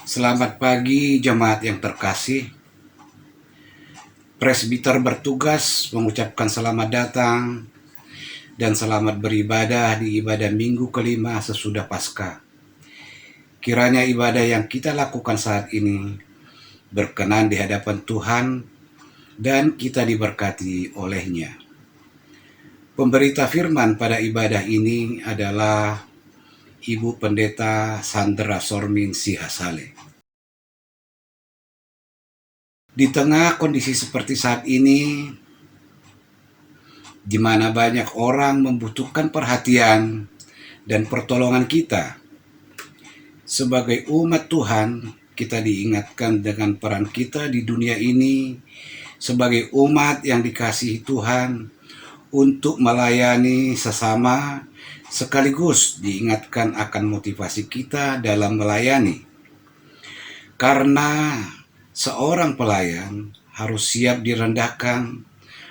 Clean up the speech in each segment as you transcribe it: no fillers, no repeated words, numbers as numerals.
Selamat pagi jemaat yang terkasih. Presbiter bertugas mengucapkan selamat datang dan selamat beribadah di ibadah minggu kelima sesudah Paskah. Kiranya ibadah yang kita lakukan saat ini berkenan di hadapan Tuhan dan kita diberkati olehnya. Pemberita firman pada ibadah ini adalah Ibu Pendeta Sandra Sormin Sihasale. Di tengah kondisi seperti saat ini, di mana banyak orang membutuhkan perhatian dan pertolongan kita, sebagai umat Tuhan, kita diingatkan dengan peran kita di dunia ini sebagai umat yang dikasihi Tuhan untuk melayani sesama, sekaligus diingatkan akan motivasi kita dalam melayani. Karena seorang pelayan harus siap direndahkan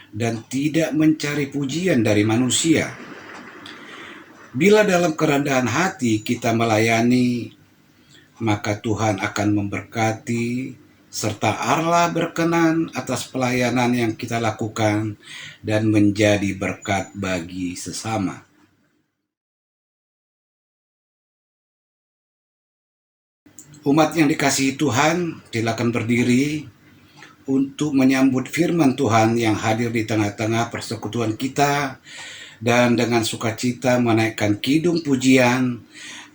dan tidak mencari pujian dari manusia. Bila dalam kerendahan hati kita melayani, maka Tuhan akan memberkati serta Allah berkenan atas pelayanan yang kita lakukan dan menjadi berkat bagi sesama. Umat yang dikasihi Tuhan, silakan berdiri untuk menyambut firman Tuhan yang hadir di tengah-tengah persekutuan kita dan dengan sukacita menaikkan kidung pujian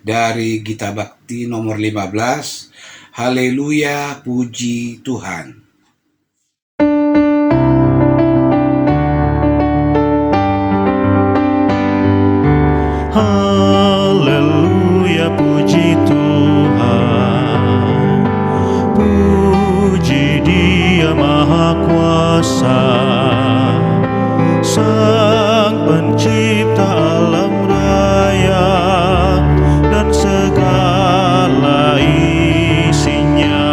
dari Gita Bakti nomor 15, Haleluya, puji Tuhan. Haleluya, puji Tuhan, puji Dia Maha Kuasa, Sang Pencipta alam raya dan segala isinya.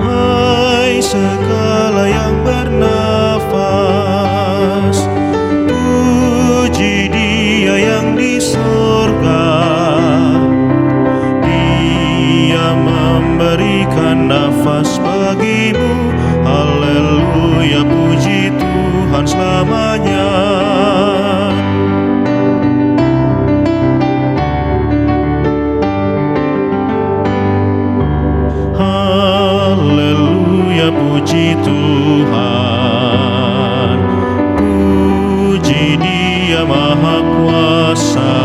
Hai segala yang bernafas, puji Dia yang di surga. Dia memberikan nafas bagimu. Haleluya, puji Tuhan selamanya. Haleluya, puji Tuhan, puji Dia Maha Kuasa.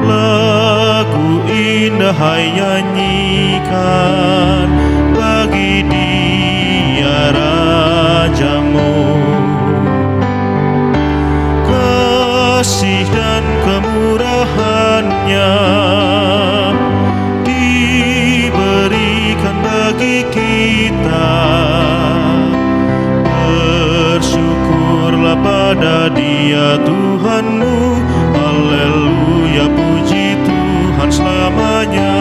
Lagu indah hai nyanyikan bagi Dia Rajamu. Kasih dan kemurahan-Nya diberikan bagi kita. Bersyukurlah pada Dia Tuhanmu. Haleluya, puji Tuhan selamanya.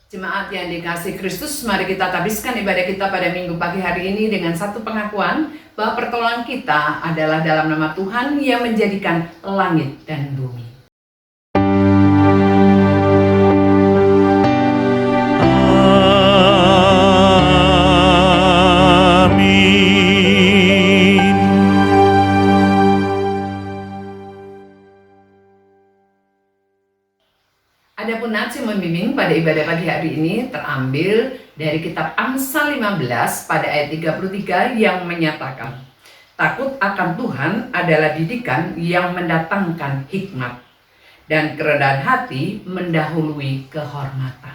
Jemaat yang dikasihi Kristus, mari kita habiskan ibadah kita pada minggu pagi hari ini dengan satu pengakuan bahwa pertolongan kita adalah dalam nama Tuhan yang menjadikan langit dan bumi. Amin. Adapun nats yang membimbing pada ibadah pagi hari ini terambil dari kitab Amsal 15 pada ayat 33 yang menyatakan, takut akan Tuhan adalah didikan yang mendatangkan hikmat, dan kerendahan hati mendahului kehormatan.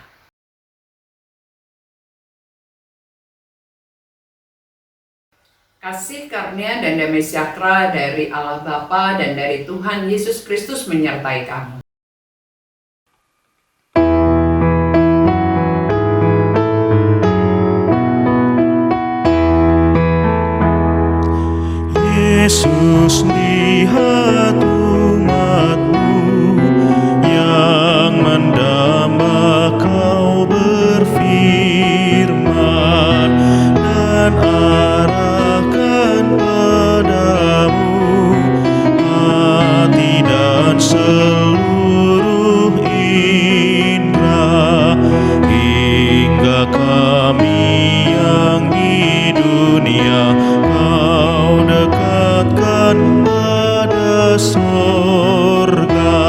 Kasih karunia dan damai sejahtera dari Allah Bapa dan dari Tuhan Yesus Kristus menyertai kamu. Yesus, lihat umat-Mu yang mendamba Kau berfirman, dan dunia Kau dekatkan pada sorga.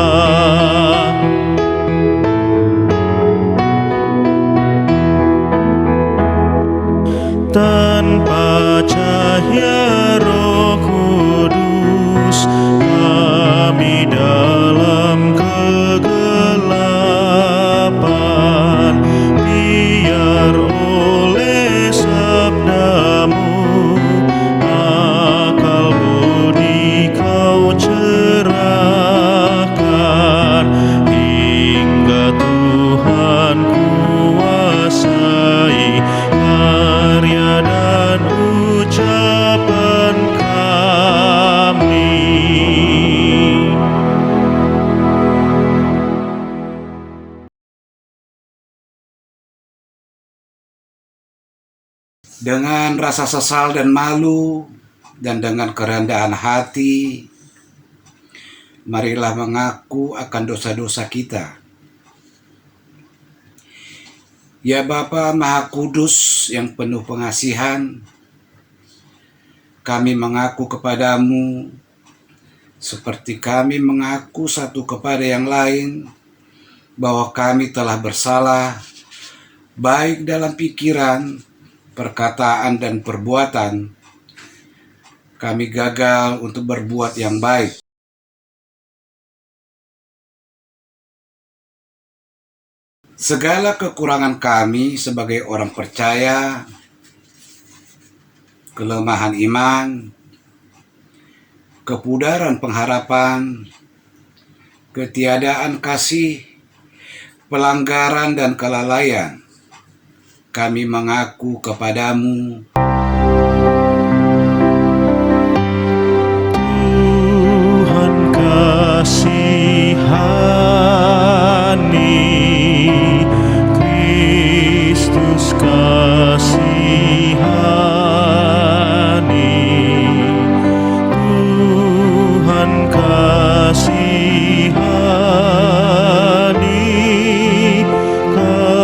Tanpa cahaya Roh Kudus kami dalam kegelapan, biar oleh sabdamu akal budi Kau cerahkan, hingga Tuhan kuasai karya dan ucapan kami. Dengan rasa sesal dan malu dan dengan kerendahan hati, marilah mengaku akan dosa-dosa kita. Ya Bapa Maha Kudus yang penuh pengasihan, kami mengaku kepadamu seperti kami mengaku satu kepada yang lain bahwa kami telah bersalah, baik dalam pikiran, perkataan, dan perbuatan. Kami gagal untuk berbuat yang baik. Segala kekurangan kami sebagai orang percaya, kelemahan iman, kepudaran pengharapan, ketiadaan kasih, pelanggaran dan kelalaian, kami mengaku kepadamu. Tuhan kasihani, Kristus kasihani, Tuhan kasihani kami.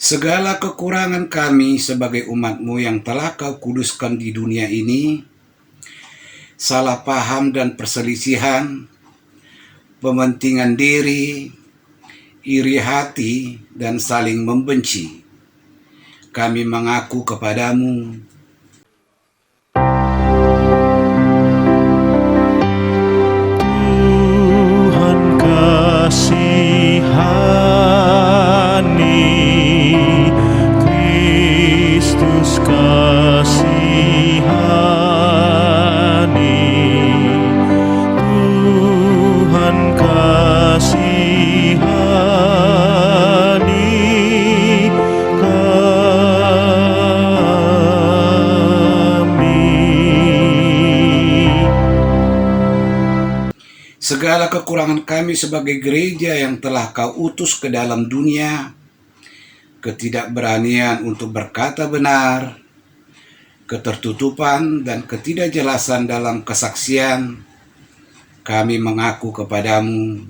Segala kekurangan kami sebagai umat-Mu yang telah Kau kuduskan di dunia ini, salah paham dan perselisihan, pementingan diri, iri hati, dan saling membenci, kami mengaku kepadamu. Tuhan kasihani, Kristus kasihani, Tuhan kasihani kami. Segala kekurangan kami sebagai gereja yang telah Kau utus ke dalam dunia, ketidakberanian untuk berkata benar, ketertutupan dan ketidakjelasan dalam kesaksian, kami mengaku kepadamu.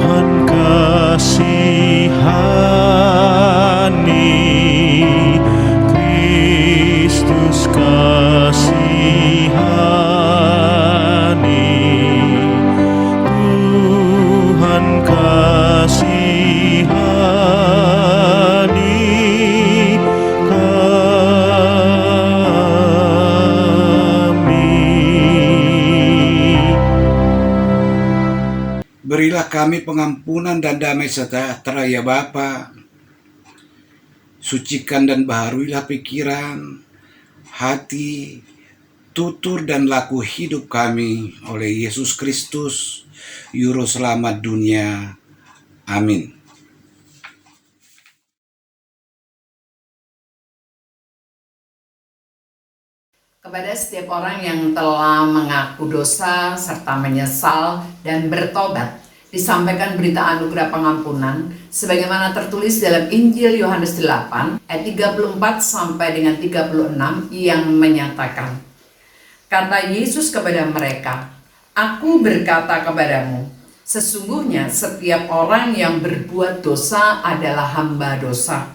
Tuhan kasihani, Kristus kasihani, Tuhan kasihani kami. Berilah kami pengampunan dan damai sejahtera ya Bapa. Sucikan dan baharuilah pikiran, hati, tutur dan laku hidup kami oleh Yesus Kristus, Juru Selamat dunia. Amin. Kepada setiap orang yang telah mengaku dosa serta menyesal dan bertobat, disampaikan berita anugerah pengampunan sebagaimana tertulis dalam Injil Yohanes 8 ayat 34 sampai dengan 36 yang menyatakan, Kata Yesus kepada mereka, "Aku berkata kepadamu, sesungguhnya setiap orang yang berbuat dosa adalah hamba dosa.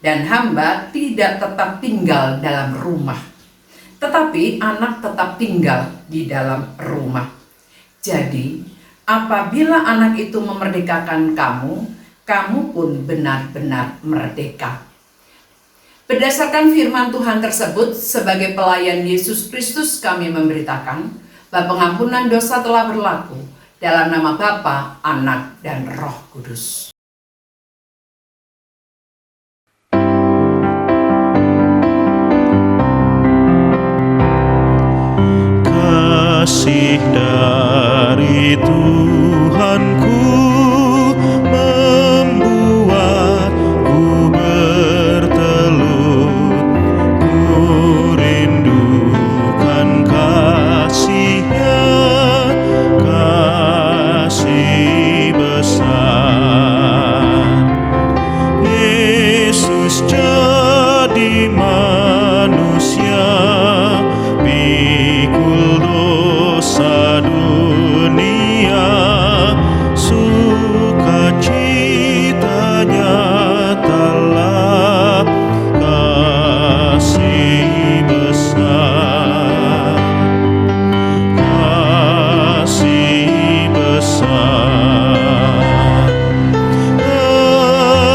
Dan hamba tidak tetap tinggal dalam rumah, tetapi anak tetap tinggal di dalam rumah. Jadi, apabila anak itu memerdekakan kamu, kamu pun benar-benar merdeka." Berdasarkan firman Tuhan tersebut, sebagai pelayan Yesus Kristus kami memberitakan bahwa pengampunan dosa telah berlaku dalam nama Bapa, Anak, dan Roh Kudus. Kasih dari Tuhanku membuatku bertelut, ku rindukan kasih-Nya, kasih besar. Yesus jadi manusia, pikul dosa dunia, sukacitanya telah kasih besar, kasih besar,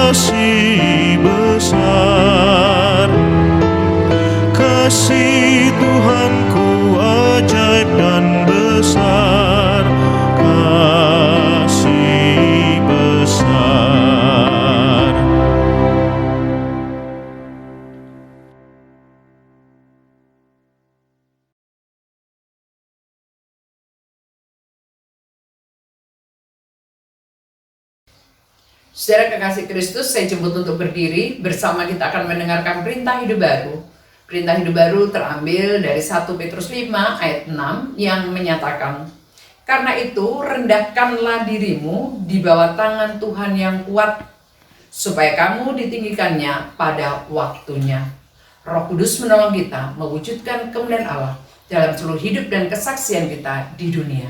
kasih besar. Kasih Tuhanku ajaib dan besar, kasih besar. Saudara kekasih Kristus, saya jemput untuk berdiri. Bersama kita akan mendengarkan perintah hidup baru. Perintah hidup baru terambil dari 1 Petrus 5 ayat 6 yang menyatakan, "Karena itu rendahkanlah dirimu di bawah tangan Tuhan yang kuat, supaya kamu ditinggikannya pada waktunya." Roh Kudus menolong kita mewujudkan kemuliaan Allah dalam seluruh hidup dan kesaksian kita di dunia.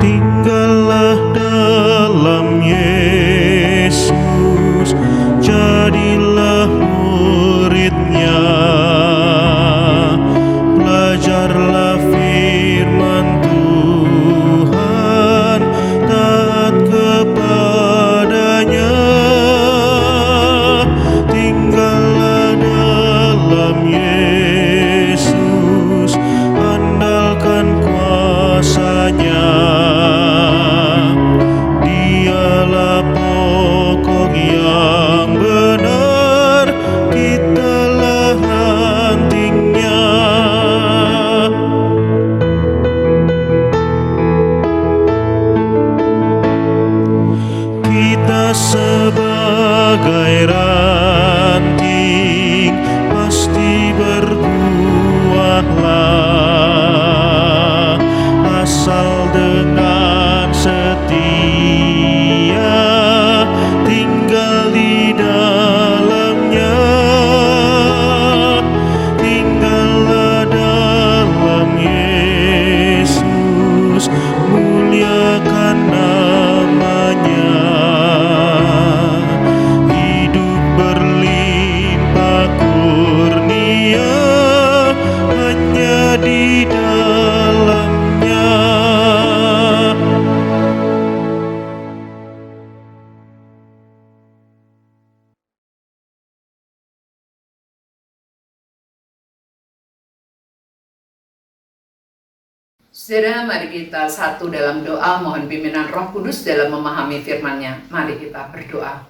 Tinggallah dalam Yesus, jadilah murid-Nya, belajarlah firman Tuhan, taat kepadanya. Tinggallah dalam Yesus, andalkan kuasa-Nya. Dialah pokok yang benar, kitalah rantingnya. Kita sebagai ranting pasti berbuahlah, asal dengan setia tinggal di dalamnya. Tinggallah dalam Yesus, muliakan namanya. Hidup berlimpah kurnia hanya di dalamnya. Saudara, mari kita satu dalam doa mohon pimpinan Roh Kudus dalam memahami firman-Nya. Mari kita berdoa.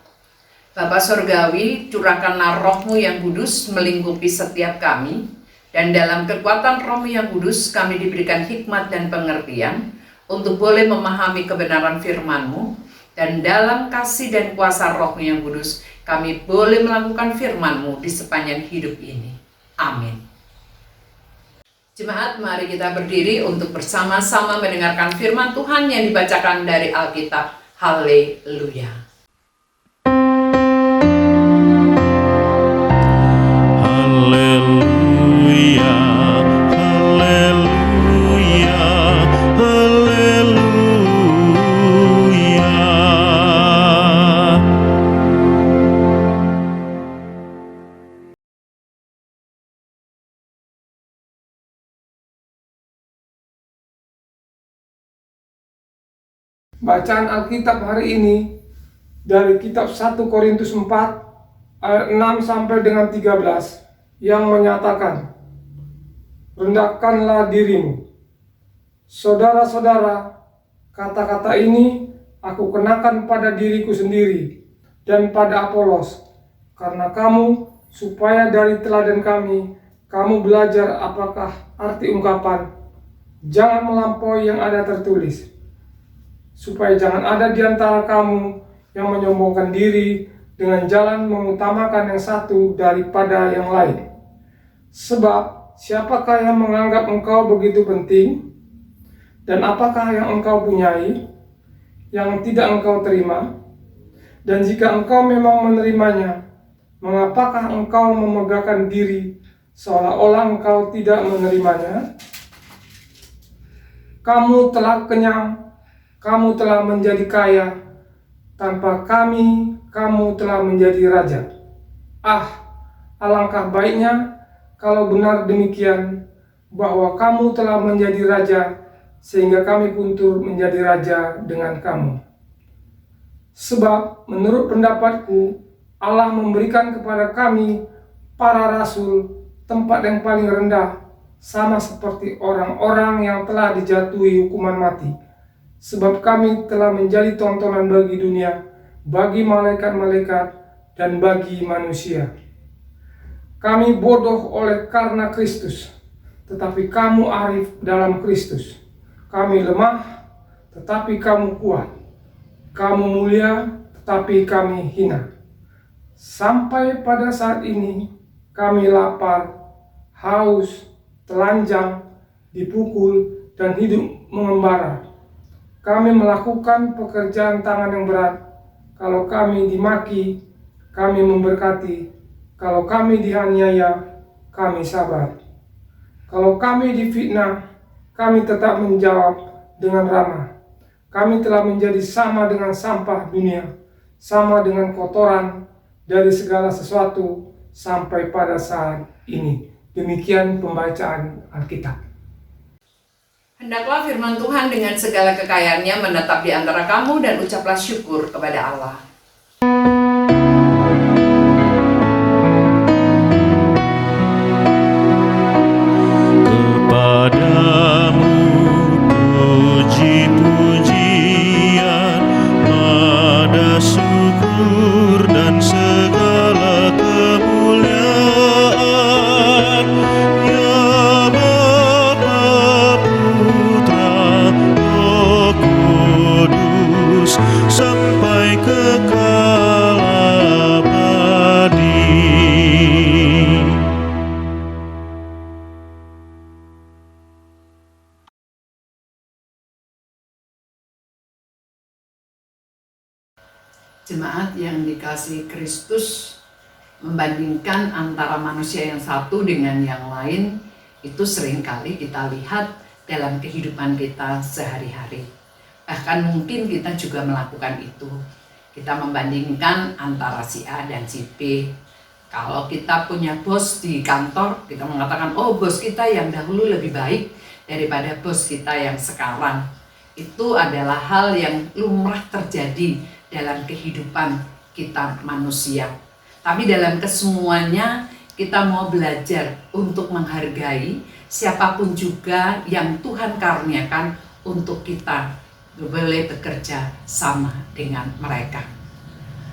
Bapa Sorgawi, curahkanlah Roh-Mu yang kudus melingkupi setiap kami, dan dalam kekuatan Roh-Mu yang kudus kami diberikan hikmat dan pengertian untuk boleh memahami kebenaran firman-Mu, dan dalam kasih dan kuasa Roh-Mu yang kudus kami boleh melakukan firman-Mu di sepanjang hidup ini. Amin. Jemaat, mari kita berdiri untuk bersama-sama mendengarkan firman Tuhan yang dibacakan dari Alkitab. Haleluya. Bacaan Alkitab hari ini dari kitab 1 Korintus 4 ayat 6 sampai dengan 13 yang menyatakan, "Rendahkanlah dirimu." Saudara-saudara, kata-kata ini aku kenakan pada diriku sendiri dan pada Apolos, karena kamu, supaya dari teladan kami, kamu belajar apakah arti ungkapan, "Jangan melampaui yang ada tertulis," supaya jangan ada di antara kamu yang menyombongkan diri dengan jalan mengutamakan yang satu daripada yang lain. Sebab siapakah yang menganggap engkau begitu penting? Dan apakah yang engkau punyai yang tidak engkau terima? Dan jika engkau memang menerimanya, mengapakah engkau memegahkan diri seolah-olah engkau tidak menerimanya? Kamu telah kenyang, kamu telah menjadi kaya, tanpa kami, kamu telah menjadi raja. Alangkah baiknya kalau benar demikian, bahwa kamu telah menjadi raja, sehingga kami pun turut menjadi raja dengan kamu. Sebab menurut pendapatku, Allah memberikan kepada kami, para rasul, tempat yang paling rendah, sama seperti orang-orang yang telah dijatuhi hukuman mati. Sebab kami telah menjadi tontonan bagi dunia, bagi malaikat-malaikat, dan bagi manusia. Kami bodoh oleh karena Kristus, tetapi kamu arif dalam Kristus. Kami lemah, tetapi kamu kuat. Kamu mulia, tetapi kami hina. Sampai pada saat ini, kami lapar, haus, telanjang, dipukul, dan hidup mengembara. Kami melakukan pekerjaan tangan yang berat. Kalau kami dimaki, kami memberkati. Kalau kami dianiaya, kami sabar. Kalau kami difitnah, kami tetap menjawab dengan ramah. Kami telah menjadi sama dengan sampah dunia, sama dengan kotoran dari segala sesuatu sampai pada saat ini. Demikian pembacaan Alkitab. Hendaklah firman Tuhan dengan segala kekayaannya menetap di antara kamu, dan ucaplah syukur kepada Allah. Kepadamu puji-pujian, nada syukur dan segala kemuliaan, ya Bapa, Putra, Roh Kudus, sampai kekal abadi. Jemaat yang dikasihi Kristus, membandingkan antara manusia yang satu dengan yang lain itu seringkali kita lihat dalam kehidupan kita sehari-hari. Bahkan mungkin kita juga melakukan itu. Kita membandingkan antara si A dan si B. Kalau kita punya bos di kantor, kita mengatakan, oh bos kita yang dahulu lebih baik daripada bos kita yang sekarang. Itu adalah hal yang lumrah terjadi dalam kehidupan kita manusia. Tapi dalam kesemuanya kita mau belajar untuk menghargai siapapun juga yang Tuhan karuniakan untuk kita boleh bekerja sama dengan mereka.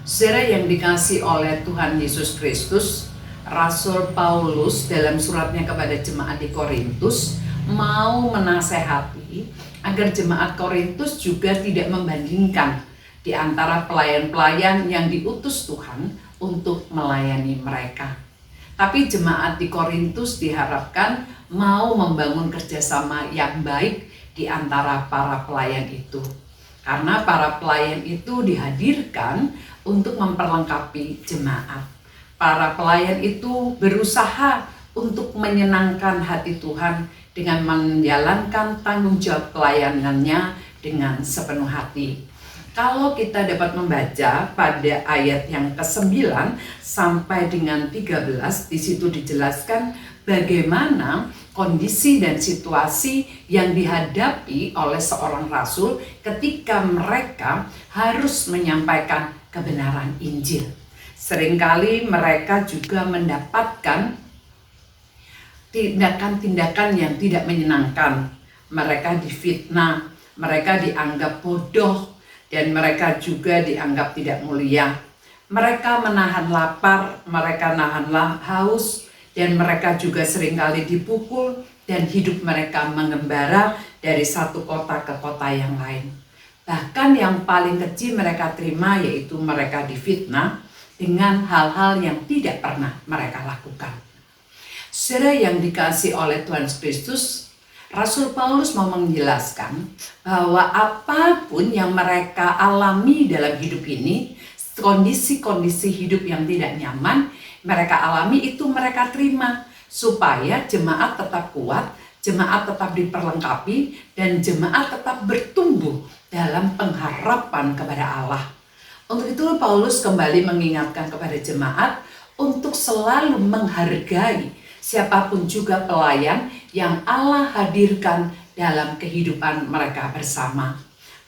Saudara yang dikasihi oleh Tuhan Yesus Kristus, Rasul Paulus dalam suratnya kepada jemaat di Korintus mau menasehati agar jemaat Korintus juga tidak membandingkan di antara pelayan-pelayan yang diutus Tuhan untuk melayani mereka. Tapi jemaat di Korintus diharapkan mau membangun kerjasama yang baik di antara para pelayan itu. Karena para pelayan itu dihadirkan untuk memperlengkapi jemaat. Para pelayan itu berusaha untuk menyenangkan hati Tuhan dengan menjalankan tanggung jawab pelayanannya dengan sepenuh hati. Kalau kita dapat membaca pada ayat yang ke-9 sampai dengan 13, di situ dijelaskan bagaimana kondisi dan situasi yang dihadapi oleh seorang rasul ketika mereka harus menyampaikan kebenaran Injil. Seringkali mereka juga mendapatkan tindakan-tindakan yang tidak menyenangkan. Mereka difitnah, mereka dianggap bodoh, dan mereka juga dianggap tidak mulia. Mereka menahan lapar, mereka nahan haus, dan mereka juga seringkali dipukul, dan hidup mereka mengembara dari satu kota ke kota yang lain. Bahkan yang paling keji mereka terima yaitu mereka difitnah dengan hal-hal yang tidak pernah mereka lakukan. Saudara yang dikasihi oleh Tuhan Kristus, Rasul Paulus mau menjelaskan bahwa apapun yang mereka alami dalam hidup ini, kondisi-kondisi hidup yang tidak nyaman mereka alami, itu mereka terima supaya jemaat tetap kuat, jemaat tetap diperlengkapi, dan jemaat tetap bertumbuh dalam pengharapan kepada Allah. Untuk itu Paulus kembali mengingatkan kepada jemaat untuk selalu menghargai siapapun juga pelayan yang Allah hadirkan dalam kehidupan mereka bersama.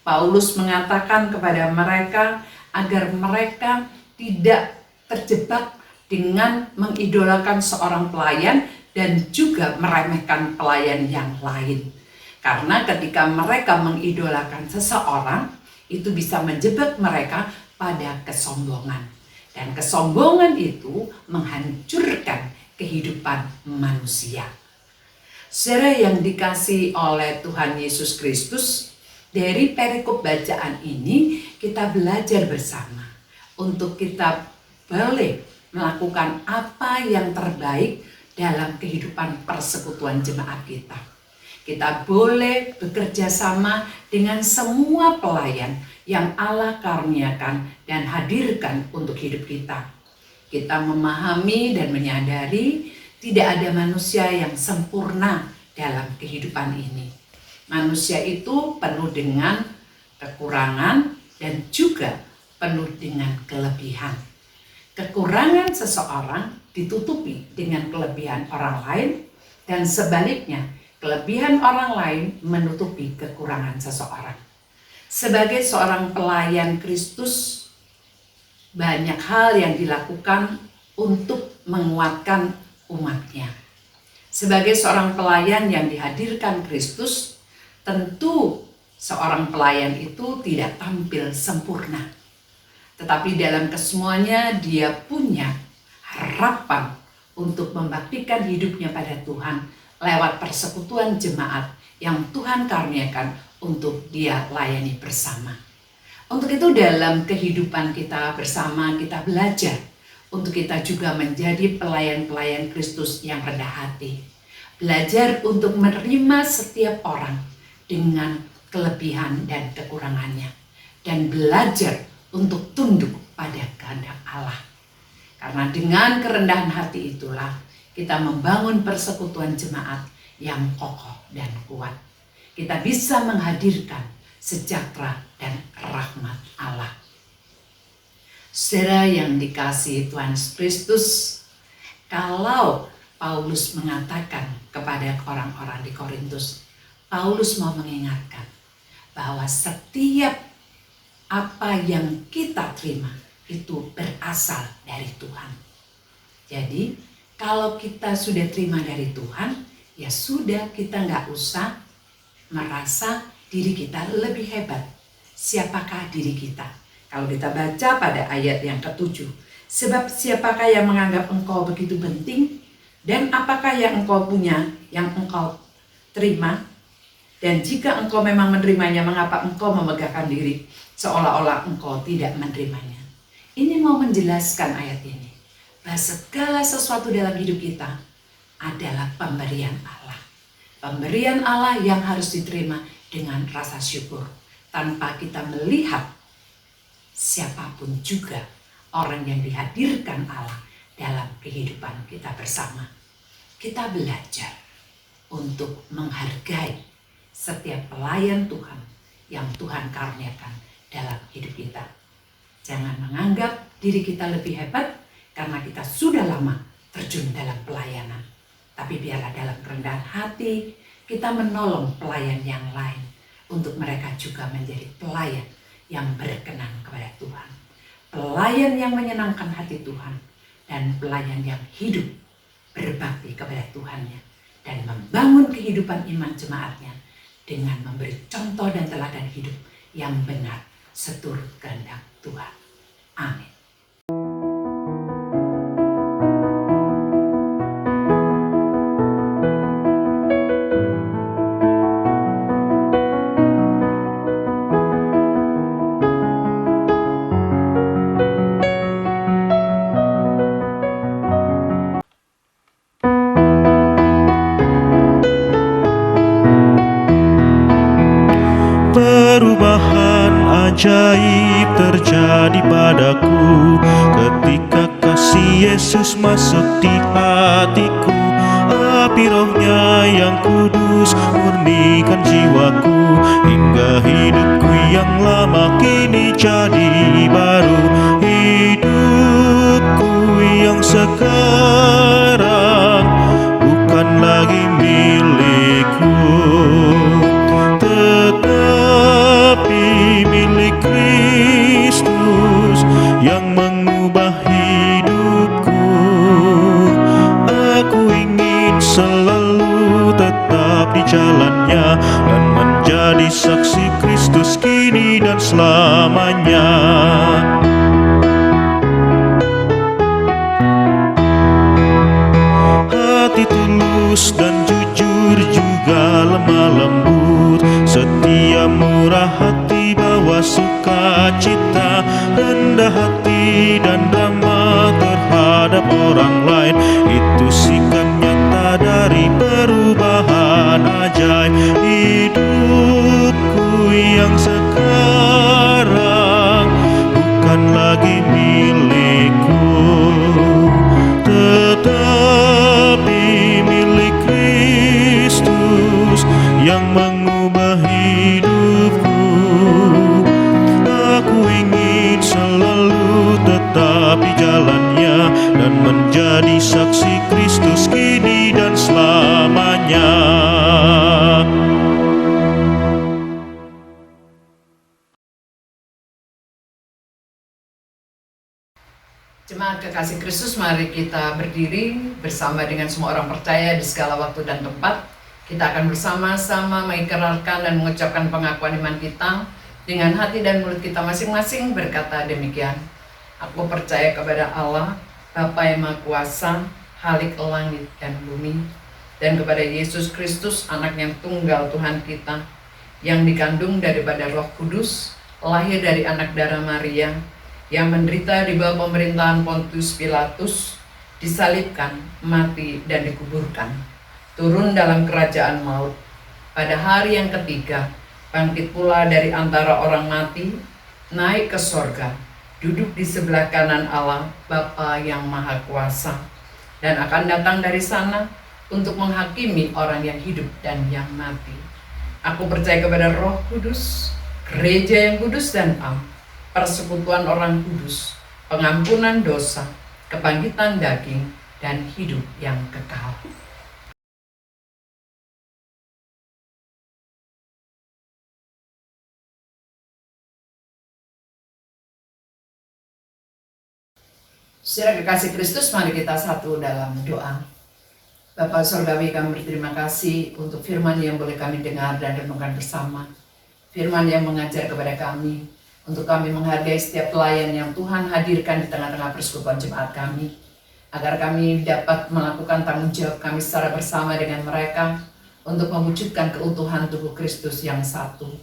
Paulus mengatakan kepada mereka agar mereka tidak terjebak dengan mengidolakan seorang pelayan dan juga meremehkan pelayan yang lain. Karena ketika mereka mengidolakan seseorang, itu bisa menjebak mereka pada kesombongan. Dan kesombongan itu menghancurkan kehidupan manusia. Saudara yang dikasihi oleh Tuhan Yesus Kristus, dari perikop bacaan ini kita belajar bersama untuk kita boleh melakukan apa yang terbaik dalam kehidupan persekutuan jemaat kita. Kita boleh bekerja sama dengan semua pelayan yang Allah karuniakan dan hadirkan untuk hidup kita. Kita memahami dan menyadari tidak ada manusia yang sempurna dalam kehidupan ini. Manusia itu penuh dengan kekurangan dan juga penuh dengan kelebihan. Kekurangan seseorang ditutupi dengan kelebihan orang lain, dan sebaliknya kelebihan orang lain menutupi kekurangan seseorang. Sebagai seorang pelayan Kristus, banyak hal yang dilakukan untuk menguatkan umatnya. Sebagai seorang pelayan yang dihadirkan Kristus, tentu seorang pelayan itu tidak tampil sempurna. Tetapi dalam kesemuanya dia punya harapan untuk membaktikan hidupnya pada Tuhan lewat persekutuan jemaat yang Tuhan karuniakan untuk dia layani bersama. Untuk itu dalam kehidupan kita bersama kita belajar untuk kita juga menjadi pelayan-pelayan Kristus yang rendah hati. Belajar untuk menerima setiap orang dengan kelebihan dan kekurangannya. Dan belajar untuk tunduk pada kehendak Allah. Karena dengan kerendahan hati itulah kita membangun persekutuan jemaat yang kokoh dan kuat. Kita bisa menghadirkan sejahtera dan rahmat Allah. Saudara yang dikasihi Tuhan Kristus, kalau Paulus mengatakan kepada orang-orang di Korintus, Paulus mau mengingatkan bahwa setiap apa yang kita terima itu berasal dari Tuhan. Jadi kalau kita sudah terima dari Tuhan, ya sudah, kita nggak usah merasa diri kita lebih hebat. Siapakah diri kita? Kalau kita baca pada ayat yang ke-7, sebab siapakah yang menganggap engkau begitu penting, dan apakah yang engkau punya, yang engkau terima, dan jika engkau memang menerimanya, mengapa engkau memegahkan diri seolah-olah engkau tidak menerimanya? Ini mau menjelaskan ayat ini, bahwa segala sesuatu dalam hidup kita adalah pemberian Allah. Pemberian Allah yang harus diterima dengan rasa syukur, tanpa kita melihat siapapun juga orang yang dihadirkan Allah dalam kehidupan kita bersama. Kita belajar untuk menghargai setiap pelayan Tuhan yang Tuhan karuniakan dalam hidup kita. Jangan menganggap diri kita lebih hebat karena kita sudah lama terjun dalam pelayanan. Tapi biarlah dalam kerendahan hati kita menolong pelayan yang lain untuk mereka juga menjadi pelayan yang berkenan kepada Tuhan. Pelayan yang menyenangkan hati Tuhan dan pelayan yang hidup berbakti kepada Tuhannya dan membangun kehidupan iman jemaatnya dengan memberi contoh dan teladan hidup yang benar seturut kehendak Tuhan. Amin. Perubahan ajaib terjadi padaku ketika kasih Yesus masuk di hatiku. Api rohnya yang kudus murnikan jiwaku, hingga hidupku yang lama kini jadi baru. Hidupku yang sekarang bukan lagi milikku, tetapi milik Kristus yang mengubah hidupku. Aku ingin selalu tetap di jalannya dan menjadi saksi Kristus kini dan selamanya. Hati tulus dan jujur juga lemah lembut, setia murah hati bawa sukacita, rendah hati dan ramah terhadap orang lain. Itu sikap nyata dari perubahan ajaib. Hidupku yang sekarang bukan lagi milikku, tetapi milik Kristus yang mengubah hidupku. Aku ingin selalu tetap di jalannya dan menjadi saksi Kristus kini dan selamanya. Jemaat kekasih Kristus, mari kita berdiri bersama dengan semua orang percaya di segala waktu dan tempat. Kita akan bersama-sama mengikrarkan dan mengucapkan pengakuan iman kita dengan hati dan mulut kita masing-masing berkata demikian. Aku percaya kepada Allah, Bapa yang Maha Kuasa, Khalik langit dan bumi, dan kepada Yesus Kristus, Anak yang tunggal Tuhan kita, yang dikandung daripada Roh Kudus, lahir dari anak darah Maria, yang menderita di bawah pemerintahan Pontius Pilatus, disalibkan, mati, dan dikuburkan, turun dalam kerajaan maut, pada hari yang ketiga, bangkit pula dari antara orang mati, naik ke sorga, duduk di sebelah kanan Allah, Bapa yang Maha Kuasa, dan akan datang dari sana untuk menghakimi orang yang hidup dan yang mati. Aku percaya kepada Roh Kudus, gereja yang kudus dan am, persekutuan orang kudus, pengampunan dosa, kebangkitan daging, dan hidup yang kekal. Saudara kekasih Kristus, mari kita satu dalam doa. Bapa Surgawi, kami berterima kasih untuk firman yang boleh kami dengar dan renungkan bersama. Firman yang mengajar kepada kami, untuk kami menghargai setiap pelayan yang Tuhan hadirkan di tengah-tengah persekutuan jemaat kami, agar kami dapat melakukan tanggung jawab kami secara bersama dengan mereka untuk mewujudkan keutuhan tubuh Kristus yang satu.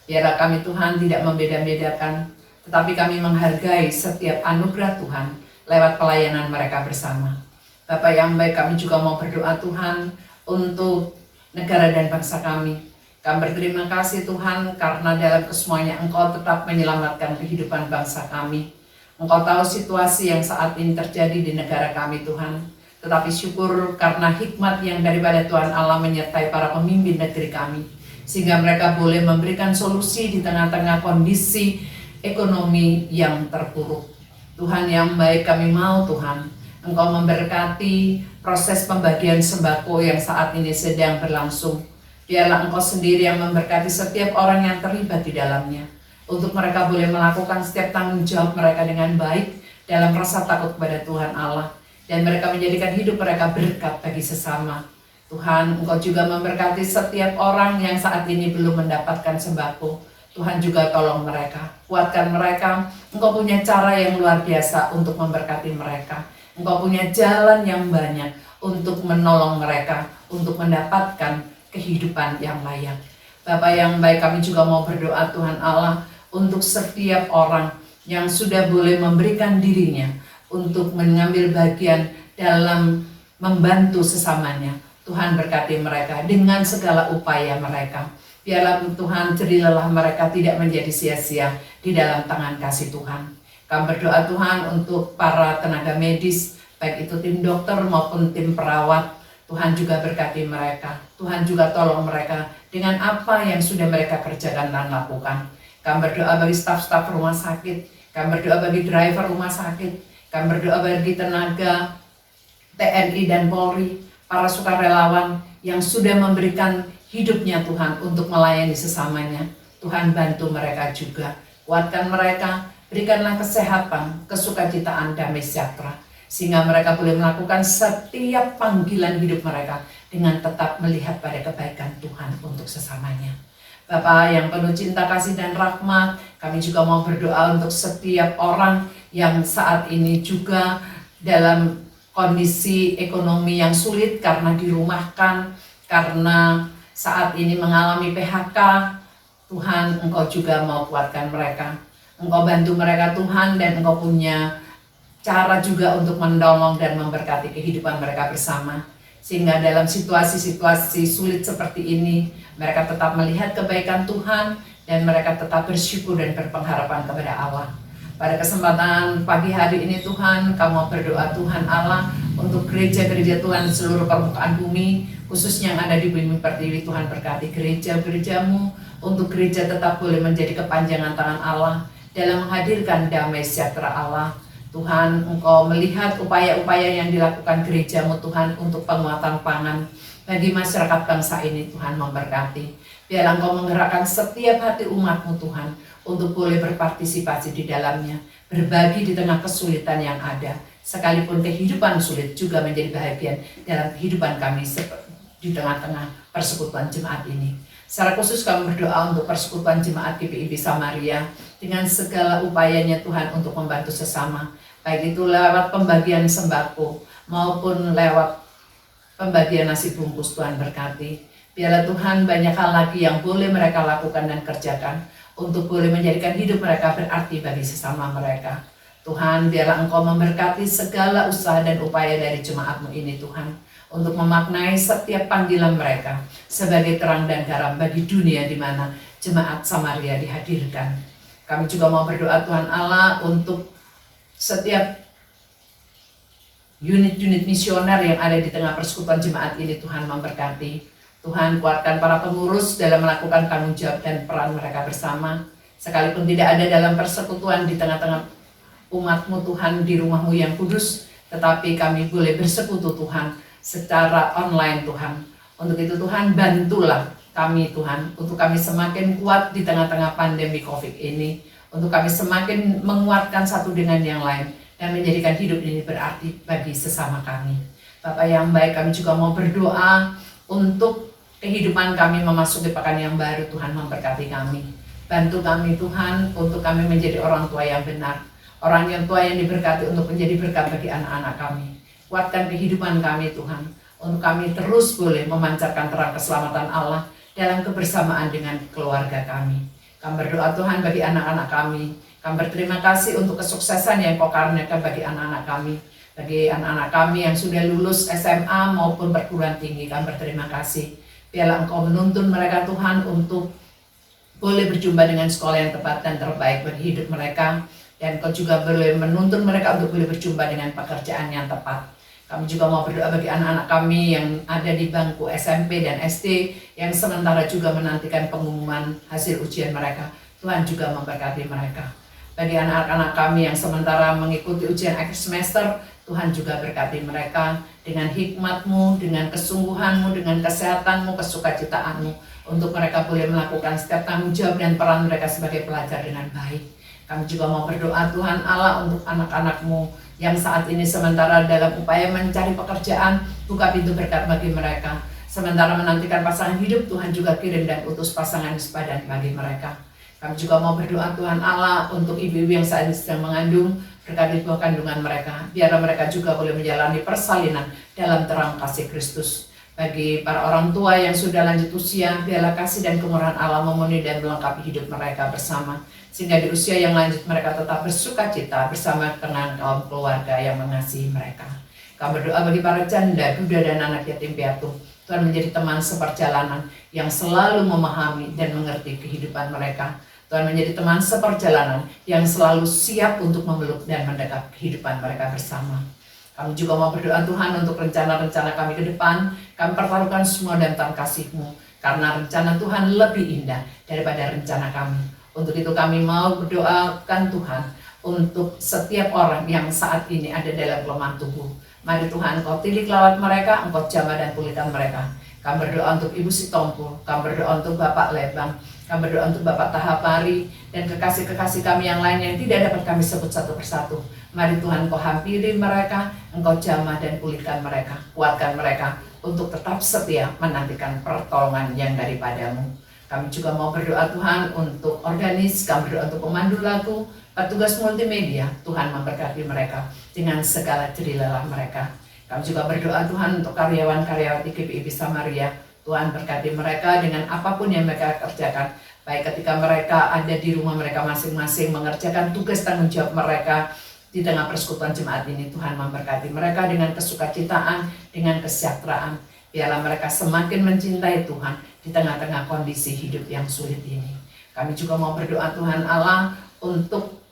Biarlah kami Tuhan tidak membeda-bedakan, tetapi kami menghargai setiap anugerah Tuhan lewat pelayanan mereka bersama. Bapa yang baik, kami juga mau berdoa Tuhan untuk negara dan bangsa kami. Kami berterima kasih Tuhan karena dalam kesemuanya Engkau tetap menyelamatkan kehidupan bangsa kami. Engkau tahu situasi yang saat ini terjadi di negara kami Tuhan. Tetapi syukur karena hikmat yang daripada Tuhan Allah menyertai para pemimpin negeri kami. sehingga mereka boleh memberikan solusi di tengah-tengah kondisi ekonomi yang terpuruk. Tuhan yang baik, kami mau Tuhan Engkau memberkati proses pembagian sembako yang saat ini sedang berlangsung. Biarlah Engkau sendiri yang memberkati setiap orang yang terlibat di dalamnya, untuk mereka boleh melakukan setiap tanggung jawab mereka dengan baik dalam rasa takut kepada Tuhan Allah, dan mereka menjadikan hidup mereka berkat bagi sesama. Tuhan, Engkau juga memberkati setiap orang yang saat ini belum mendapatkan sembako. Tuhan juga tolong mereka, kuatkan mereka. Engkau punya cara yang luar biasa untuk memberkati mereka. Engkau punya jalan yang banyak untuk menolong mereka, untuk mendapatkan kehidupan yang layak. Bapa yang baik, kami juga mau berdoa Tuhan Allah untuk setiap orang yang sudah boleh memberikan dirinya untuk mengambil bagian dalam membantu sesamanya. Tuhan berkati mereka dengan segala upaya mereka. Biarlah Tuhan jerih lelah mereka tidak menjadi sia-sia di dalam tangan kasih Tuhan. Kami berdoa Tuhan untuk para tenaga medis, baik itu tim dokter maupun tim perawat. Tuhan juga berkati mereka. Tuhan juga tolong mereka dengan apa yang sudah mereka kerjakan dan lakukan. Kami berdoa bagi staf-staf rumah sakit. Kami berdoa bagi driver rumah sakit. Kami berdoa bagi tenaga TNI dan Polri, para sukarelawan yang sudah memberikan hidupnya Tuhan untuk melayani sesamanya. Tuhan bantu mereka juga. Kuatkan mereka. Berikanlah kesehatan, kesukacitaan, damai sejahtera, sehingga mereka boleh melakukan setiap panggilan hidup mereka dengan tetap melihat pada kebaikan Tuhan untuk sesamanya. Bapa yang penuh cinta, kasih, dan rahmat, kami juga mau berdoa untuk setiap orang yang saat ini juga dalam kondisi ekonomi yang sulit karena dirumahkan, karena saat ini mengalami PHK. Tuhan, Engkau juga mau kuatkan mereka. Engkau bantu mereka Tuhan, dan Engkau punya cara juga untuk menolong dan memberkati kehidupan mereka bersama. Sehingga dalam situasi-situasi sulit seperti ini, mereka tetap melihat kebaikan Tuhan, dan mereka tetap bersyukur dan berpengharapan kepada Allah. Pada kesempatan pagi hari ini Tuhan, kami berdoa Tuhan Allah untuk gereja-gereja Tuhan di seluruh permukaan bumi, khususnya yang ada di Bumi Pertiwi. Tuhan berkati gereja-gerejamu, untuk gereja tetap boleh menjadi kepanjangan tangan Allah dalam menghadirkan damai sejahtera Allah. Tuhan, Engkau melihat upaya-upaya yang dilakukan gerejamu Tuhan untuk penguatan pangan bagi masyarakat bangsa ini. Tuhan memberkati. Biarlah Engkau menggerakkan setiap hati umatmu Tuhan untuk boleh berpartisipasi di dalamnya, berbagi di tengah kesulitan yang ada. Sekalipun kehidupan sulit juga menjadi bahagian dalam kehidupan kami di tengah-tengah persekutuan jemaat ini. Secara khusus kami berdoa untuk persekutuan jemaat GPIB Samaria dengan segala upayanya Tuhan untuk membantu sesama, baik itu lewat pembagian sembako maupun lewat pembagian nasi bungkus. Tuhan berkati. Biarlah Tuhan banyak hal lagi yang boleh mereka lakukan dan kerjakan untuk boleh menjadikan hidup mereka berarti bagi sesama mereka. Tuhan, biarlah Engkau memberkati segala usaha dan upaya dari jemaatmu ini Tuhan, untuk memaknai setiap panggilan mereka sebagai terang dan garam bagi dunia di mana jemaat Samaria dihadirkan. Kami juga mau berdoa Tuhan Allah untuk setiap unit-unit misioner yang ada di tengah persekutuan jemaat ini. Tuhan memberkati. Tuhan, kuatkan para pengurus dalam melakukan tanggung jawab dan peran mereka bersama. Sekalipun tidak ada dalam persekutuan di tengah-tengah umatmu Tuhan di rumahmu yang kudus, tetapi kami boleh bersekutu Tuhan secara online Tuhan. Untuk itu Tuhan, bantulah kami Tuhan, untuk kami semakin kuat di tengah-tengah pandemi COVID ini, untuk kami semakin menguatkan satu dengan yang lain dan menjadikan hidup ini berarti bagi sesama kami. Bapak yang baik, kami juga mau berdoa untuk kehidupan kami memasuki pekan yang baru. Tuhan memberkati kami, bantu kami Tuhan untuk kami menjadi orang tua yang benar, orang yang tua yang diberkati untuk menjadi berkat bagi anak-anak kami. Kuatkan kehidupan kami Tuhan, untuk kami terus boleh memancarkan terang keselamatan Allah dalam kebersamaan dengan keluarga kami. Kami berdoa Tuhan bagi anak-anak kami. Kami berterima kasih untuk kesuksesan yang Kau karuniakan bagi anak-anak kami. Bagi anak-anak kami yang sudah lulus SMA maupun perguruan tinggi, kami berterima kasih. Biarlah Engkau menuntun mereka Tuhan untuk boleh berjumpa dengan sekolah yang tepat dan terbaik bagi hidup mereka. Dan Kau juga boleh menuntun mereka untuk boleh berjumpa dengan pekerjaan yang tepat. Kami juga mau berdoa bagi anak-anak kami yang ada di bangku SMP dan SD yang sementara juga menantikan pengumuman hasil ujian mereka. Tuhan juga memberkati mereka. Bagi anak-anak kami yang sementara mengikuti ujian akhir semester, Tuhan juga berkati mereka dengan hikmat-Mu, dengan kesungguhan-Mu, dengan kesehatan-Mu, kesukacitaanmu, untuk mereka boleh melakukan setiap tanggung jawab dan peran mereka sebagai pelajar dengan baik. Kami juga mau berdoa Tuhan Allah untuk anak-anak-Mu yang saat ini sementara dalam upaya mencari pekerjaan, buka pintu berkat bagi mereka. Sementara menantikan pasangan hidup, Tuhan juga kirim dan utus pasangan sepadan bagi mereka. Kami juga mau berdoa Tuhan Allah untuk ibu-ibu yang saat ini sedang mengandung, berkati buah kandungan mereka. Biarlah mereka juga boleh menjalani persalinan dalam terang kasih Kristus. Bagi para orang tua yang sudah lanjut usia, biarlah kasih dan kemurahan Allah memenuhi dan melengkapi hidup mereka bersama. Sehingga di usia yang lanjut mereka tetap bersuka cita bersama dengan kaum keluarga yang mengasihi mereka. Kami berdoa bagi para janda, duda, dan anak yatim piatu. Tuhan menjadi teman seperjalanan yang selalu memahami dan mengerti kehidupan mereka. Tuhan menjadi teman seperjalanan yang selalu siap untuk memeluk dan mendekat kehidupan mereka bersama. Kami juga mau berdoa Tuhan untuk rencana-rencana kami ke depan. Kami pertaruhkan semua dalam tangan kasih-Mu, karena rencana Tuhan lebih indah daripada rencana kami. Untuk itu kami mau berdoakan Tuhan untuk setiap orang yang saat ini ada dalam kelemahan tubuh. Mari Tuhan Engkau tilik lawat mereka, Engkau jamah dan pulihkan mereka. Kami berdoa untuk Ibu Sitompul, kami berdoa untuk Bapak Lebang, kami berdoa untuk Bapak Tahapari, dan kekasih-kekasih kami yang lain yang tidak dapat kami sebut satu persatu. Mari Tuhan Engkau hampiri mereka, Engkau jamah dan pulihkan mereka, kuatkan mereka untuk tetap setia menantikan pertolongan yang daripada-Mu. Kami juga mau berdoa Tuhan untuk organis, kami berdoa untuk pemandu lagu, petugas multimedia. Tuhan memberkati mereka dengan segala jerilelah mereka. Kami juga berdoa Tuhan untuk karyawan-karyawati GPIB Samaria. Tuhan berkati mereka dengan apapun yang mereka kerjakan. Baik ketika mereka ada di rumah mereka masing-masing mengerjakan tugas tanggung jawab mereka di tengah persekutuan jemaat ini. Tuhan memberkati mereka dengan kesukacitaan, dengan kesejahteraan. Biarlah mereka semakin mencintai Tuhan di tengah-tengah kondisi hidup yang sulit ini. Kami juga mau berdoa Tuhan Allah untuk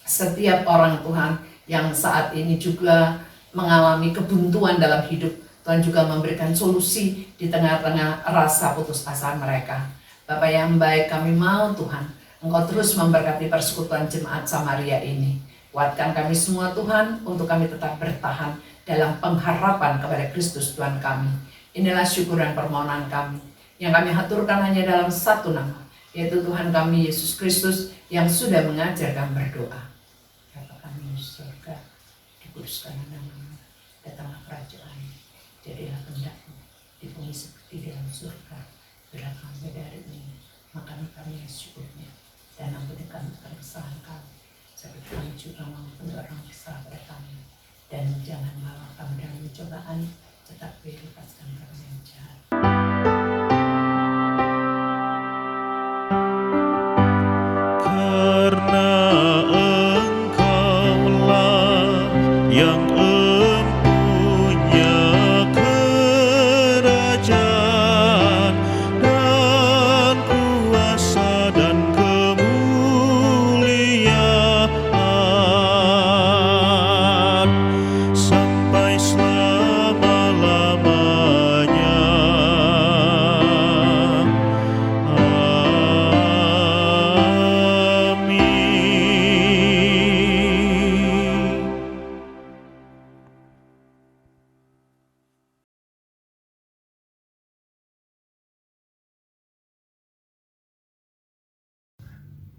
setiap orang Tuhan yang saat ini juga mengalami kebuntuan dalam hidup. Tuhan juga memberikan solusi di tengah-tengah rasa putus asa mereka. Bapa yang baik, kami mau Tuhan, Engkau terus memberkati persekutuan jemaat Samaria ini. Kuatkan kami semua Tuhan, untuk kami tetap bertahan dalam pengharapan kepada Kristus Tuhan kami. Inilah syukur dan permohonan kami, yang kami haturkan hanya dalam satu nama, yaitu Tuhan kami Yesus Kristus yang sudah mengajarkan berdoa. Bapa kami di surga, dikuduskanlah nama-Mu, datanglah kerajaan-Mu, jadilah kehendak-Mu di bumi seperti di dalam surga. Berilah kami dari ini makanan kami yang secukupnya, dan ampuni kami kesalahan kami, seperti kami juga mengampuni orang bersalah pada kami. Dan jangan bawa kami dalam pencobaan, tetapi lepaskan kami yang jahat. Karena Engkaulah yang empunya kerajaan dan kuasa dan kemuliaan sampai selama-lamanya. Amin.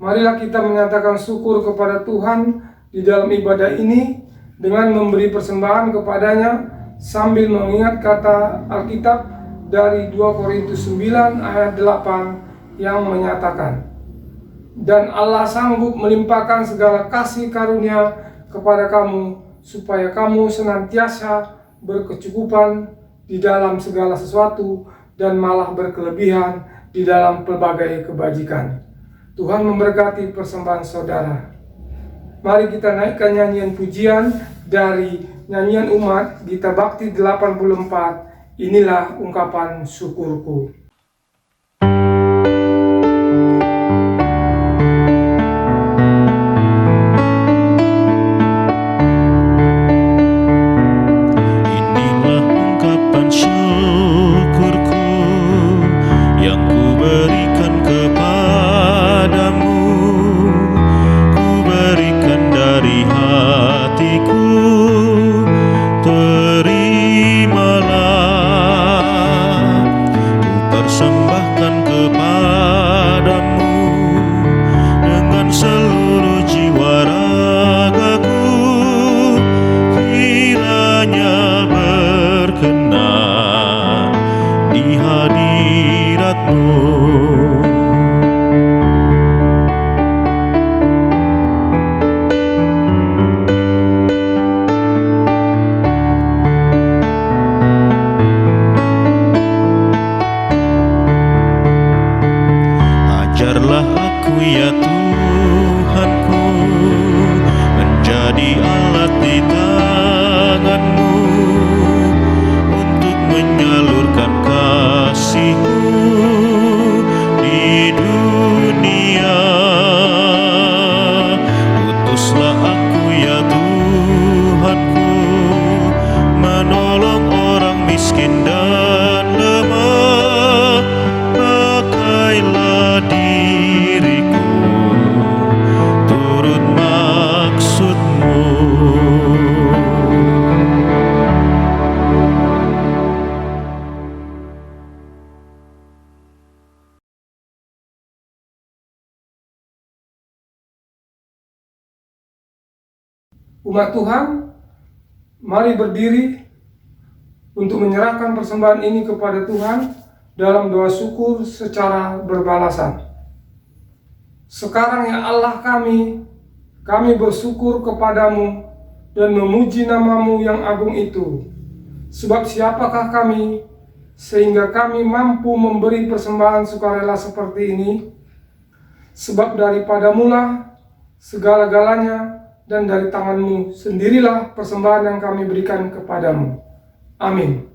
Marilah kita menyatakan syukur kepada Tuhan di dalam ibadah ini dengan memberi persembahan kepadanya sambil mengingat kata Alkitab dari 2 Korintus 9 ayat 8 yang menyatakan, "Dan Allah sanggup melimpahkan segala kasih karunia kepada kamu, supaya kamu senantiasa berkecukupan di dalam segala sesuatu dan malah berkelebihan di dalam pelbagai kebajikan." Tuhan memberkati persembahan saudara. Mari kita naikkan nyanyian pujian dari nyanyian umat Gita Bakti 84. Inilah ungkapan syukurku. Umat Tuhan, mari berdiri untuk menyerahkan persembahan ini kepada Tuhan dalam doa syukur secara berbalasan. Sekarang ya Allah kami bersyukur kepadamu dan memuji namamu yang agung itu. Sebab siapakah kami sehingga kami mampu memberi persembahan sukarela seperti ini? Sebab daripadamulah segala-galanya, dan dari tanganmu sendirilah persembahan yang kami berikan kepadamu. Amin.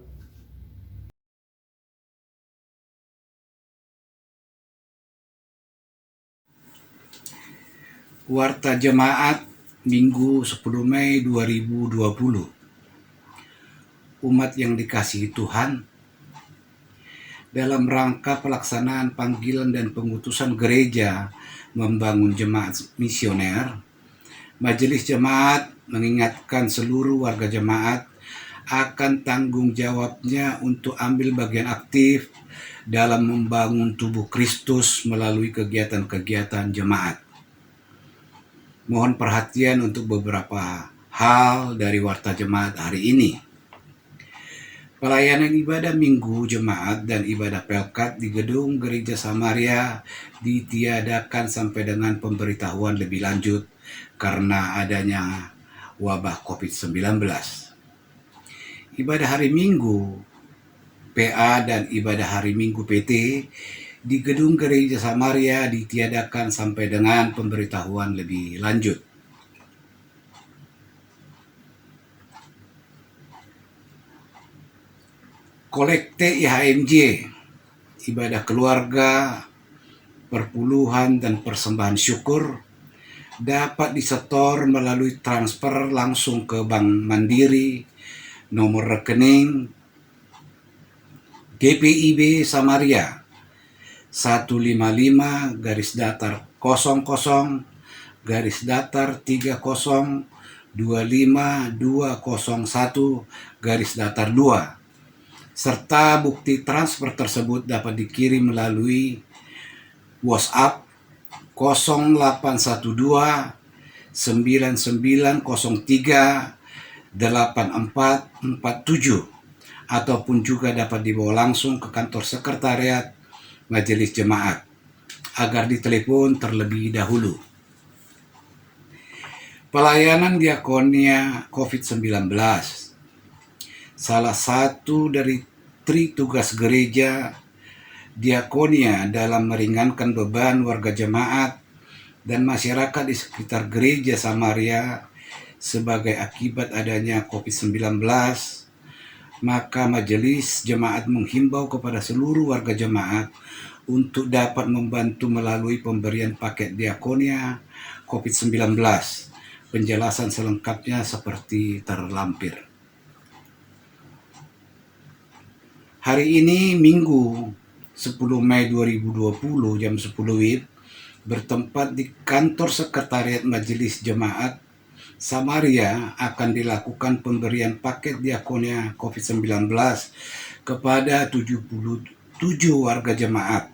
Warta Jemaat Minggu 10 Mei 2020. Umat yang dikasihi Tuhan, dalam rangka pelaksanaan panggilan dan pengutusan gereja membangun jemaat misioner, Majelis Jemaat mengingatkan seluruh warga jemaat akan tanggung jawabnya untuk ambil bagian aktif dalam membangun tubuh Kristus melalui kegiatan-kegiatan jemaat. Mohon perhatian untuk beberapa hal dari Warta Jemaat hari ini. Pelayanan ibadah minggu jemaat dan ibadah pelkat di gedung Gereja Samaria ditiadakan sampai dengan pemberitahuan lebih lanjut karena adanya wabah COVID-19. Ibadah hari Minggu PA dan ibadah hari Minggu PT di gedung Gereja Samaria ditiadakan sampai dengan pemberitahuan lebih lanjut. Kolekte IHMJ, ibadah keluarga, perpuluhan dan persembahan syukur dapat disetor melalui transfer langsung ke Bank Mandiri, nomor rekening GPIB Samaria 155 garis datar 00 garis datar 30 25201 garis datar 2, serta bukti transfer tersebut dapat dikirim melalui WhatsApp 0812 9903 8447 ataupun juga dapat dibawa langsung ke kantor sekretariat Majelis Jemaat agar ditelepon terlebih dahulu. Pelayanan diakonia COVID-19. Salah satu dari tugas gereja diakonia dalam meringankan beban warga jemaat dan masyarakat di sekitar gereja Samaria sebagai akibat adanya COVID-19, maka majelis jemaat menghimbau kepada seluruh warga jemaat untuk dapat membantu melalui pemberian paket diakonia COVID-19. Penjelasan selengkapnya seperti terlampir. Hari ini Minggu 10 Mei 2020 jam 10 WIB bertempat di kantor sekretariat Majelis Jemaat Samaria akan dilakukan pemberian paket diakonia COVID-19 kepada 77 warga jemaat,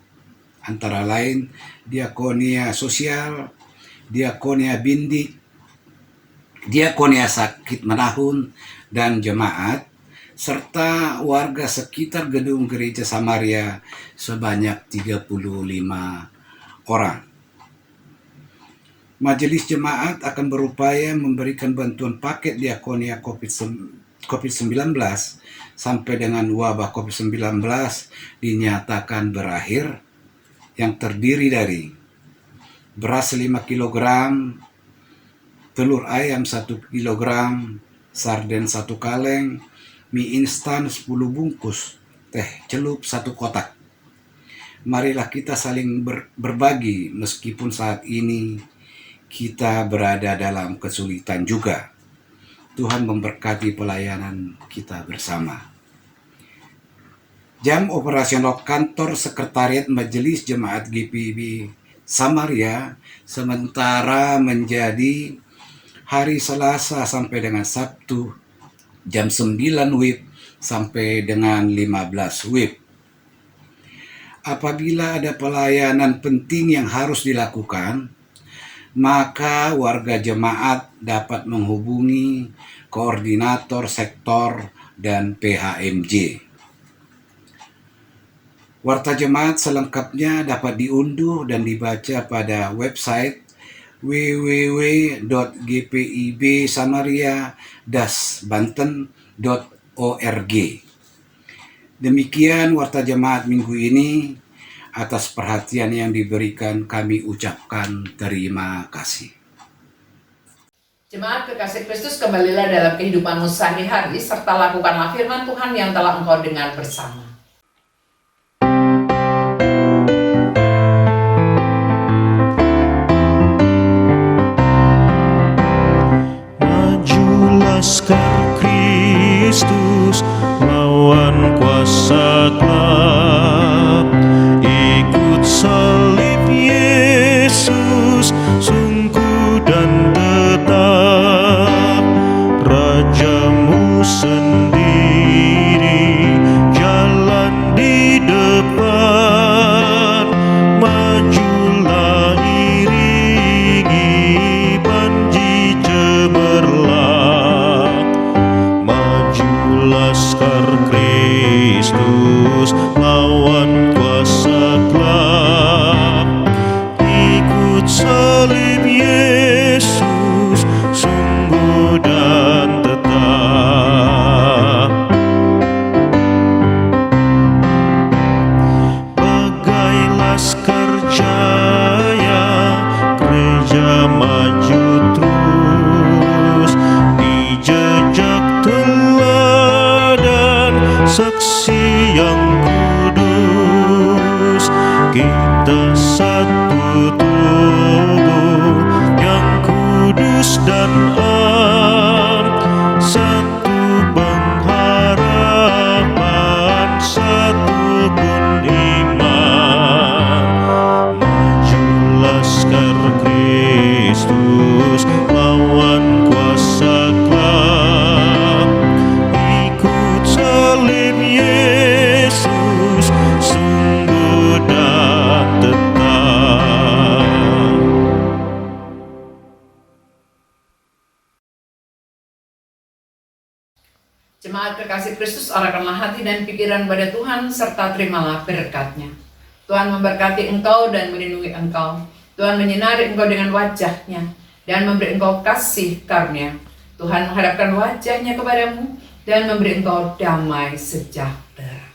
antara lain diakonia sosial, diakonia bindik, diakonia sakit menahun dan jemaat, serta warga sekitar gedung Gereja Samaria sebanyak 35 orang. Majelis Jemaat akan berupaya memberikan bantuan paket diakonia COVID-19 sampai dengan wabah COVID-19 dinyatakan berakhir, yang terdiri dari beras 5 kg, telur ayam 1 kg, sarden 1 kaleng, mie instan 10 bungkus, teh celup 1 kotak. Marilah kita saling berbagi meskipun saat ini kita berada dalam kesulitan juga. Tuhan memberkati pelayanan kita bersama. Jam operasional kantor sekretariat Majelis Jemaat GPIB Samaria sementara menjadi hari Selasa sampai dengan Sabtu jam 9 WIB sampai dengan 15 WIB. Apabila ada pelayanan penting yang harus dilakukan, maka warga jemaat dapat menghubungi koordinator sektor dan PHMJ. Warta jemaat selengkapnya dapat diunduh dan dibaca pada website www.gpib-samaria-banten.org. Demikian warta jemaat minggu ini. Atas perhatian yang diberikan kami ucapkan terima kasih. Jemaat kekasih Kristus, kembalilah dalam kehidupanmu sehari-hari serta lakukanlah firman Tuhan yang telah engkau dengar bersama. Majulah laskar Kristus lawan kuasa gelap, ikut salib Yesus sungguh dan tetap. Rajamu sendiri jalan di depan, majulah iringi banji cemerlang. Maju laskar Kristus lawan kuasa gelap, ikut salib Yesus sungguh dan tetap. Bagai laskar jaya, gereja maju terus di jejak teladan saksi yang kudus. Kita satu tubuh yang kudus dan am, satu pengharapan, satu pun iman. Maju laskar Kristus lawan kuasa gelap, ikut salib Yesus sungguh dan tetap. Jemaat kekasih Kristus, arahkanlah hati dan pikiran pada Tuhan serta terimalah berkat-Nya. Tuhan memberkati engkau dan melindungi engkau. Tuhan menyinari engkau dengan wajah-Nya dan memberi engkau kasih karunia. Tuhan menghadapkan wajah-Nya kepadamu dan memberi engkau damai sejahtera.